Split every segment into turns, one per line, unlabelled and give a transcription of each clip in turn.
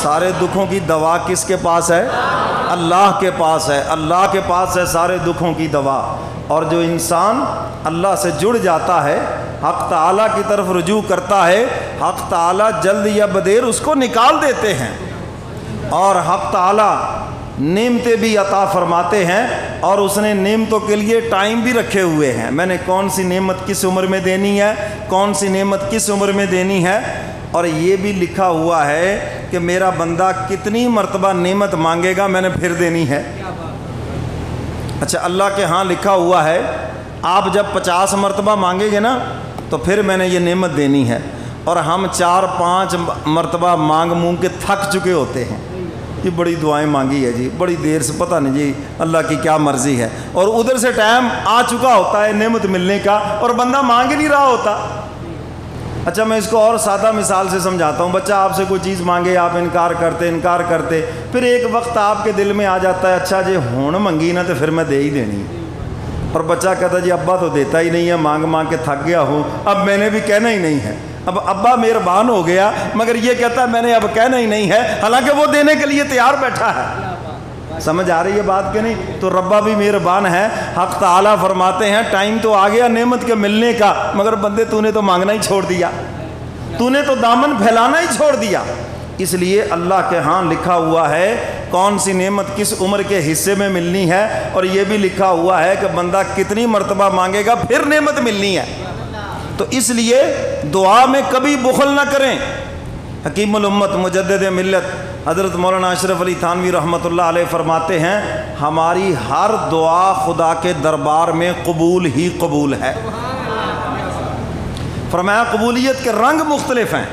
سارے دکھوں کی دوا کس کے پاس ہے؟ اللہ کے پاس ہے، اللہ کے پاس ہے سارے دکھوں کی دوا۔ اور جو انسان اللہ سے جڑ جاتا ہے، حق تعالیٰ کی طرف رجوع کرتا ہے، حق تعالیٰ جلد یا بدیر اس کو نکال دیتے ہیں، اور حق تعالیٰ نعمتیں بھی عطا فرماتے ہیں، اور اس نے نعمتوں کے لیے ٹائم بھی رکھے ہوئے ہیں۔ میں نے کون سی نعمت کس عمر میں دینی ہے، کون سی نعمت کس عمر میں دینی ہے، اور یہ بھی لکھا ہوا ہے کہ میرا بندہ کتنی مرتبہ نعمت مانگے گا میں نے پھر دینی ہے۔ اچھا، اللہ کے ہاں لکھا ہوا ہے آپ جب 50 مرتبہ مانگیں گے نا تو پھر میں نے یہ نعمت دینی ہے، اور ہم 4-5 مرتبہ مانگ کے تھک چکے ہوتے ہیں، یہ بڑی دعائیں مانگی ہے جی، بڑی دیر سے، پتہ نہیں جی اللہ کی کیا مرضی ہے، اور ادھر سے ٹائم آ چکا ہوتا ہے نعمت ملنے کا اور بندہ مانگ ہی نہیں رہا ہوتا۔ اچھا، میں اس کو اور سادہ مثال سے سمجھاتا ہوں۔ بچہ آپ سے کوئی چیز مانگے، آپ انکار کرتے، پھر ایک وقت آپ کے دل میں آ جاتا ہے اچھا جی ہون منگی نا تو پھر میں دے ہی دینی، اور بچہ کہتا جی ابا تو دیتا ہی نہیں ہے، مانگ کے تھک گیا ہوں، اب میں نے بھی کہنا ہی نہیں ہے، اب ابا مہربان ہو گیا مگر یہ کہتا ہے میں نے اب کہنا ہی نہیں ہے، حالانکہ وہ دینے کے لیے تیار بیٹھا ہے۔ سمجھ آ رہی ہے بات کہ نہیں؟ تو ربا بھی مہربان ہے، حق تعالیٰ فرماتے ہیں ٹائم تو آ گیا نعمت کے ملنے کا، مگر بندے تو نے تو مانگنا ہی چھوڑ دیا، تو نے تو دامن پھیلانا ہی چھوڑ دیا۔ اس لیے اللہ کے ہاں لکھا ہوا ہے کون سی نعمت کس عمر کے حصے میں ملنی ہے، اور یہ بھی لکھا ہوا ہے کہ بندہ کتنی مرتبہ مانگے گا پھر نعمت ملنی ہے۔ تو اس لیے دعا میں کبھی بخل نہ کریں۔ حکیم الامت مجدد ملت حضرت مولانا اشرف علی تھانوی رحمۃ اللہ علیہ فرماتے ہیں ہماری ہر دعا خدا کے دربار میں قبول ہی قبول ہے۔ فرمایا قبولیت کے رنگ مختلف ہیں،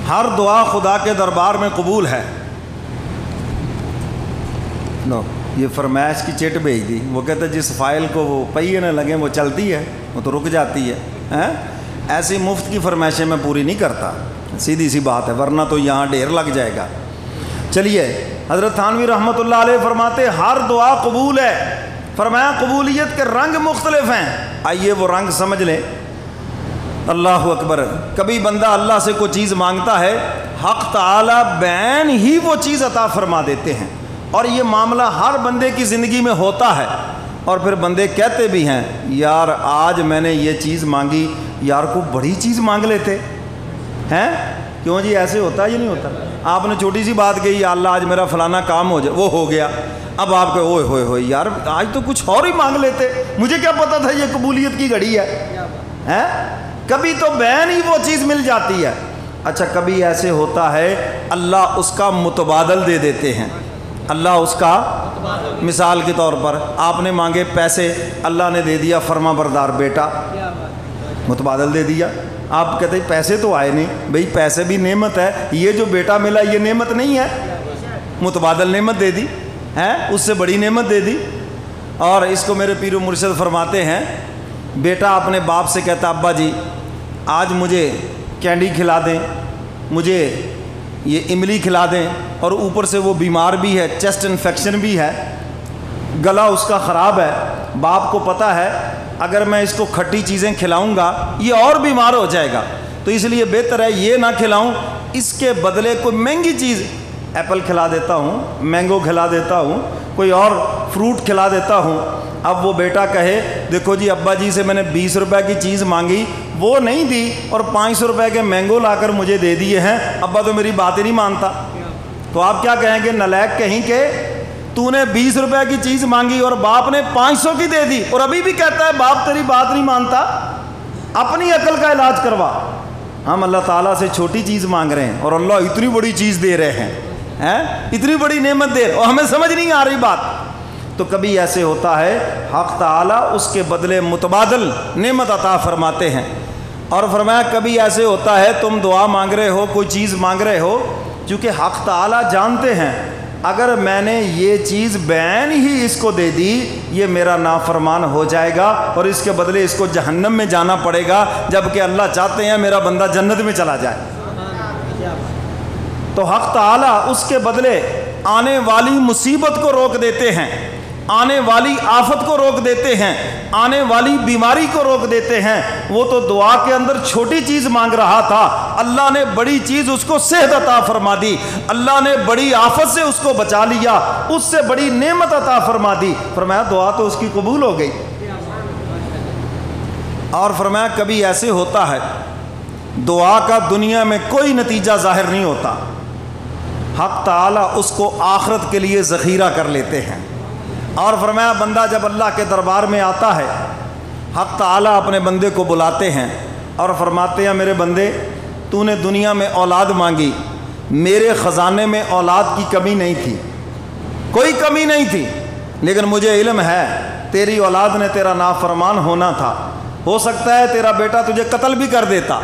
ہر دعا خدا کے دربار میں قبول ہے۔ یہ فرمائش کی چٹ بھیج دی، وہ کہتے جس فائل کو وہ پہیے نہ لگیں وہ چلتی ہے، وہ تو رک جاتی ہے۔ ایسی مفت کی فرمائشیں میں پوری نہیں کرتا، سیدھی سی بات ہے، ورنہ تو یہاں ڈھیر لگ جائے گا۔ چلیے، حضرت تھانوی رحمۃ اللہ علیہ فرماتے ہر دعا قبول ہے۔ فرمایا قبولیت کے رنگ مختلف ہیں، آئیے وہ رنگ سمجھ لیں۔ اللہ اکبر، کبھی بندہ اللہ سے کوئی چیز مانگتا ہے، حق تعالیٰ بعین ہی وہ چیز عطا فرما دیتے ہیں، اور یہ معاملہ ہر بندے کی زندگی میں ہوتا ہے، اور پھر بندے کہتے بھی ہیں یار آج میں نے یہ چیز مانگی، یار کو بڑی چیز مانگ لیتے ہیں، کیوں جی ایسے ہوتا ہے یا نہیں ہوتا؟ آپ نے چھوٹی سی بات کہی یا اللہ آج میرا فلانا کام ہو جائے، وہ ہو گیا، اب آپ کہ اوئے ہوئے ہوئے یار آج تو کچھ اور ہی مانگ لیتے، مجھے کیا پتا تھا یہ قبولیت کی گھڑی ہے۔ کبھی تو بین ہی وہ چیز مل جاتی ہے۔ اچھا، کبھی ایسے ہوتا ہے اللہ اس کا متبادل دے دیتے ہیں، اللہ اس کا، مثال کے طور پر آپ نے مانگے پیسے، اللہ نے دے دیا فرما بردار بیٹا، متبادل دے دیا۔ آپ کہتے ہیں پیسے تو آئے نہیں، بھئی پیسے بھی نعمت ہے، یہ جو بیٹا ملا یہ نعمت نہیں ہے، متبادل نعمت دے دی ہے، اس سے بڑی نعمت دے دی۔ اور اس کو میرے پیر و مرشد فرماتے ہیں بیٹا اپنے باپ سے کہتا ابا جی آج مجھے کینڈی کھلا دیں، مجھے یہ املی کھلا دیں، اور اوپر سے وہ بیمار بھی ہے، چیسٹ انفیکشن بھی ہے، گلا اس کا خراب ہے، باپ کو پتہ ہے اگر میں اس کو کھٹی چیزیں کھلاؤں گا یہ اور بیمار ہو جائے گا، تو اس لیے بہتر ہے یہ نہ کھلاؤں، اس کے بدلے کوئی مہنگی چیز، ایپل کھلا دیتا ہوں، مینگو کھلا دیتا ہوں، کوئی اور فروٹ کھلا دیتا ہوں۔ اب وہ بیٹا کہے دیکھو جی ابا جی سے میں نے 20 روپے کی چیز مانگی، وہ نہیں دی، اور 500 روپے کے مینگو لا کر مجھے دے دیے ہیں، ابا تو میری بات ہی نہیں مانتا، تو آپ کیا کہیں گے؟ نالائق کہیں کہ تو نے 20 روپے کی چیز مانگی اور باپ نے 500 کی دے دی، اور ابھی بھی کہتا ہے باپ تیری بات نہیں مانتا، اپنی عقل کا علاج کروا۔ ہم اللہ تعالیٰ سے چھوٹی چیز مانگ رہے ہیں اور اللہ اتنی بڑی چیز دے رہے ہیں، اتنی بڑی نعمت دے رہے، اور ہمیں سمجھ نہیں آ رہی بات۔ تو کبھی ایسے ہوتا ہے حق تعالیٰ اس کے بدلے متبادل نعمت عطا فرماتے ہیں، اور فرمایا کبھی ایسے ہوتا ہے تم دعا مانگ رہے ہو، کوئی چیز مانگ رہے ہو، چونکہ حق تعالیٰ جانتے ہیں اگر میں نے یہ چیز بعین ہی اس کو دے دی یہ میرا نافرمان ہو جائے گا، اور اس کے بدلے اس کو جہنم میں جانا پڑے گا، جبکہ اللہ چاہتے ہیں میرا بندہ جنت میں چلا جائے۔ تو حق تعالیٰ اس کے بدلے آنے والی مصیبت کو روک دیتے ہیں، آنے والی آفت کو روک دیتے ہیں، آنے والی بیماری کو روک دیتے ہیں۔ وہ تو دعا کے اندر چھوٹی چیز مانگ رہا تھا، اللہ نے بڑی چیز اس کو صحت عطا فرما دی، اللہ نے بڑی آفت سے اس کو بچا لیا، اس سے بڑی نعمت عطا فرما دی۔ فرمایا دعا تو اس کی قبول ہو گئی۔ اور فرمایا کبھی ایسے ہوتا ہے دعا کا دنیا میں کوئی نتیجہ ظاہر نہیں ہوتا، حق تعالیٰ اس کو آخرت کے لیے ذخیرہ کر لیتے ہیں۔ اور فرمایا بندہ جب اللہ کے دربار میں آتا ہے، حق تعالیٰ اپنے بندے کو بلاتے ہیں اور فرماتے ہیں میرے بندے تو نے دنیا میں اولاد مانگی، میرے خزانے میں اولاد کی کمی نہیں تھی، کوئی کمی نہیں تھی، لیکن مجھے علم ہے تیری اولاد نے تیرا نافرمان ہونا تھا، ہو سکتا ہے تیرا بیٹا تجھے قتل بھی کر دیتا،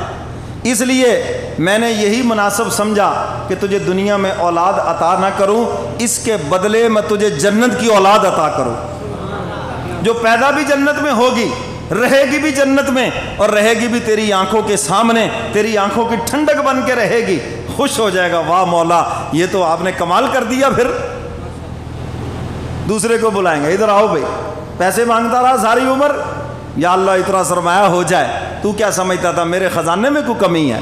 اس لیے میں نے یہی مناسب سمجھا کہ تجھے دنیا میں اولاد عطا نہ کروں، اس کے بدلے میں تجھے جنت کی اولاد عطا کروں، جو پیدا بھی جنت میں ہوگی، رہے گی بھی جنت میں، اور رہے گی بھی تیری آنکھوں کے سامنے، تیری آنکھوں کی ٹھنڈک بن کے رہے گی۔ خوش ہو جائے گا، واہ مولا یہ تو آپ نے کمال کر دیا۔ پھر دوسرے کو بلائیں گے، ادھر آؤ بھائی، پیسے مانگتا رہا ساری عمر، یا اللہ اتنا سرمایہ ہو جائے، تو کیا سمجھتا تھا میرے خزانے میں کوئی کمی ہے؟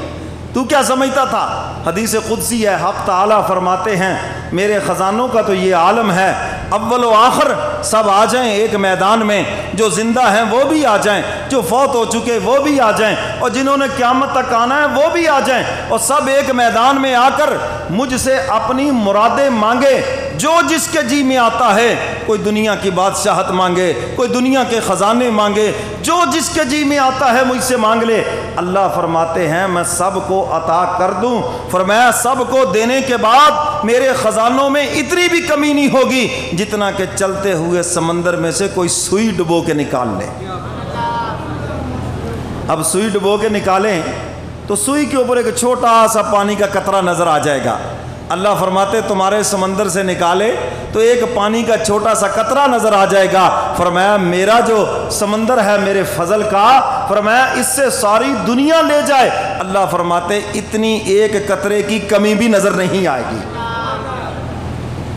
تو کیا سمجھتا تھا؟ حدیث قدسی ہے، حق تعالیٰ فرماتے ہیں میرے خزانوں کا تو یہ عالم ہے، اول و آخر سب آ جائیں ایک میدان میں، جو زندہ ہیں وہ بھی آ جائیں، جو فوت ہو چکے وہ بھی آ جائیں، اور جنہوں نے قیامت تک آنا ہے وہ بھی آ جائیں، اور سب ایک میدان میں آ کر مجھ سے اپنی مرادیں مانگے، جو جس کے جی میں آتا ہے، کوئی دنیا کی بادشاہت مانگے، کوئی دنیا کے خزانے مانگے، جو جس کے جی میں آتا ہے مجھ سے مانگ لے۔ اللہ فرماتے ہیں میں سب کو عطا کر دوں۔ فرمایا سب کو دینے کے بعد میرے خزانوں میں اتنی بھی کمی نہیں ہوگی جتنا کہ چلتے ہوئے سمندر میں سے کوئی سوئی ڈبو کے نکال لے۔ اب سوئی ڈبو کے نکالیں تو سوئی کے اوپر ایک چھوٹا سا پانی کا قطرہ نظر آ جائے گا۔ اللہ فرماتے تمہارے سمندر سے نکالے تو ایک پانی کا چھوٹا سا قطرہ نظر آ جائے گا۔ فرمایا میرا جو سمندر ہے میرے فضل کا، فرمایا اس سے ساری دنیا لے جائے، اللہ فرماتے اتنی ایک قطرے کی کمی بھی نظر نہیں آئے گی۔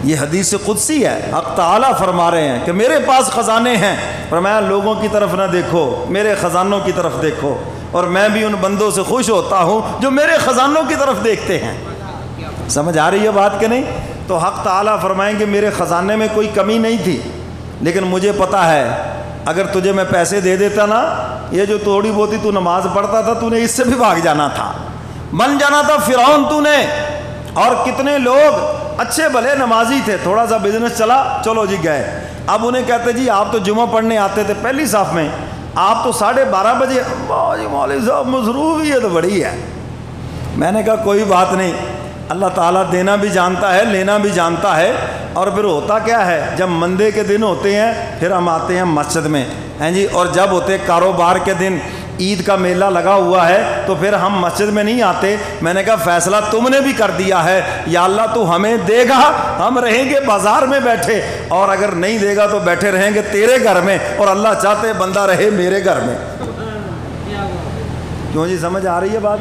یہ حدیث قدسی ہے، حق تعالیٰ فرما رہے ہیں کہ میرے پاس خزانے ہیں۔ فرمایا لوگوں کی طرف نہ دیکھو، میرے خزانوں کی طرف دیکھو، اور میں بھی ان بندوں سے خوش ہوتا ہوں جو میرے خزانوں کی طرف دیکھتے ہیں۔ سمجھ آ رہی ہے بات کہ نہیں؟ تو حق تعالیٰ فرمائیں گے میرے خزانے میں کوئی کمی نہیں تھی، لیکن مجھے پتہ ہے اگر تجھے میں پیسے دے دیتا نا، یہ جو تھوڑی بہت تو نماز پڑھتا تھا، تو نے اس سے بھی بھاگ جانا تھا، بن جانا تھا فرعون تو نے۔ اور کتنے لوگ اچھے بھلے نمازی تھے، تھوڑا سا بزنس چلا، چلو جی گئے، اب انہیں کہتے جی آپ تو جمعہ پڑھنے آتے تھے پہلی صف میں، آپ تو 12:30 بجے، جی مولوی صاحب مصروف ہی ہے تو بڑی ہے۔ میں نے کہا کوئی بات نہیں، اللہ تعالیٰ دینا بھی جانتا ہے لینا بھی جانتا ہے۔ اور پھر ہوتا کیا ہے، جب مندے کے دن ہوتے ہیں پھر ہم آتے ہیں مسجد میں، ہیں جی، اور جب ہوتے کاروبار کے دن، عید کا میلہ لگا ہوا ہے تو پھر ہم مسجد میں نہیں آتے۔ میں نے کہا فیصلہ تم نے بھی کر دیا ہے، یا اللہ تو ہمیں دے گا ہم رہیں گے بازار میں بیٹھے، اور اگر نہیں دے گا تو بیٹھے رہیں گے تیرے گھر میں، اور اللہ چاہتے بندہ رہے میرے گھر میں۔ کیوں جی سمجھ آ رہی ہے بات؟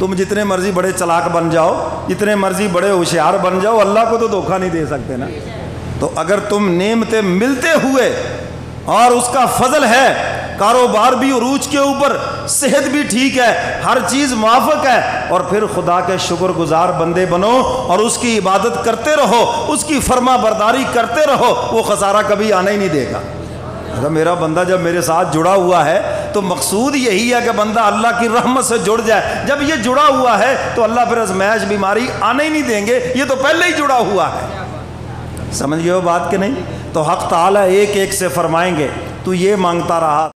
تم جتنے مرضی بڑے چلاک بن جاؤ، جتنے مرضی بڑے ہوشیار بن جاؤ، اللہ کو تو دھوکہ نہیں دے سکتے نا۔ تو اگر تم نعمتیں ملتے ہوئے اور اس کا فضل ہے، کاروبار بھی عروج کے اوپر، صحت بھی ٹھیک ہے، ہر چیز موافق ہے، اور پھر خدا کے شکر گزار بندے بنو اور اس کی عبادت کرتے رہو، اس کی فرما برداری کرتے رہو، وہ خسارہ کبھی آنا ہی نہیں دے گا۔ اگر میرا بندہ جب میرے ساتھ جڑا ہوا ہے تو مقصود یہی ہے کہ بندہ اللہ کی رحمت سے جڑ جائے۔ جب یہ جڑا ہوا ہے تو اللہ پھر ازمائش بیماری آنے ہی نہیں دیں گے، یہ تو پہلے ہی جڑا ہوا ہے۔ سمجھ گئے ہو بات کہ نہیں؟ تو حق تعالیٰ ایک ایک سے فرمائیں گے تو یہ مانگتا رہا